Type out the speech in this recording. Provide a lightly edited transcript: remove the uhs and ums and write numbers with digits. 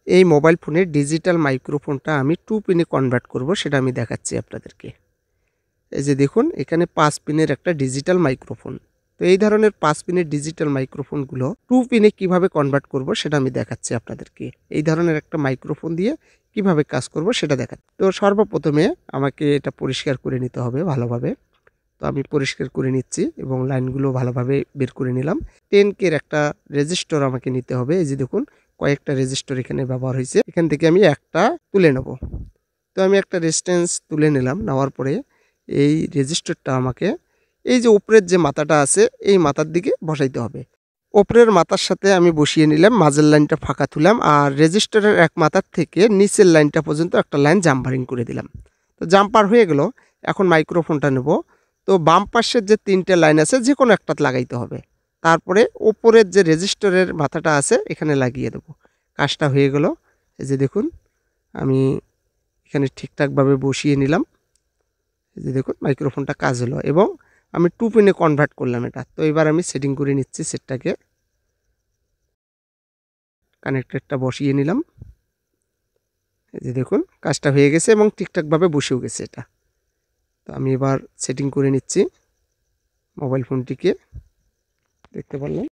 এই মোবাইল ফোনের ডিজিটাল মাইক্রোফোনটা আমি 2 পিনে কনভার্ট করব সেটা আমি দেখাচ্ছি আপনাদেরকে। এই যে দেখুন এখানে 5 পিনের একটা ডিজিটাল মাইক্রোফোন। তো এই ধরনের 5 পিনের ডিজিটাল মাইক্রোফোনগুলো 2 পিনে কিভাবে কনভার্ট করব সেটা আমি দেখাচ্ছি আপনাদেরকে। এই ধরনের একটা মাইক্রোফোন দিয়ে কিভাবে কাজ করব সেটা দেখাচ্ছি। তো সর্বপ্রথমে আমাকে এটা পরিষ্কার করে নিতে হবে ভালোভাবে। তো আমি পরিষ্কার করে নিচ্ছি এবং লাইনগুলো ভালোভাবে বের করে নিলাম। 10K এর একটা রেজিস্টর আমাকে নিতে হবে। এই যে দেখুন কয়েকটা রেজিস্টর এখানে ব্যবহার হয়েছে। এখান থেকে আমি একটা তুলে নেব। তো আমি একটা রেজিস্ট্যান্স তুলে নিলাম। নেওয়ার পরে এই রেজিস্টরটা আমাকে এই যে উপরের যে মাথাটা আছে এই মাথার দিকে বসাইতে হবে। উপরের মাথার সাথে আমি বসিয়ে নিলাম, মাঝের লাইনটা ফাঁকা তুললাম আর রেজিস্টরের এক মাথার থেকে নিচের লাইনটা পর্যন্ত একটা লাইন জাম্পারিং করে দিলাম। তো জাম্পার হয়ে গেল। এখন মাইক্রোফোনটা নেব। তো বাম পাশের যে 3টে লাইন আছে যেকোনো একটাতে লাগাইতে হবে। তারপরে উপরের যে রেজিস্টরের মাথাটা আছে এখানে লাগিয়ে দেব। কাজটা হয়ে গেল। এই যে দেখুন আমি এখানে ঠিকঠাকভাবে বসিয়ে নিলাম। এই যে দেখুন মাইক্রোফোনটা কাজ হলো এবং আমি 2 পিনে কনভার্ট করলাম এটা। তো এবার আমি সেটিং করে নিচ্ছি সেটটাকে। কানেক্টরটা বসিয়ে নিলাম। এই যে দেখুন কাজটা হয়ে গেছে এবং ঠিকঠাকভাবে বসেও গেছে এটা। তো আমি এবার সেটিং করে নিচ্ছি মোবাইল ফোনটিকে। দেখতে পারলেন।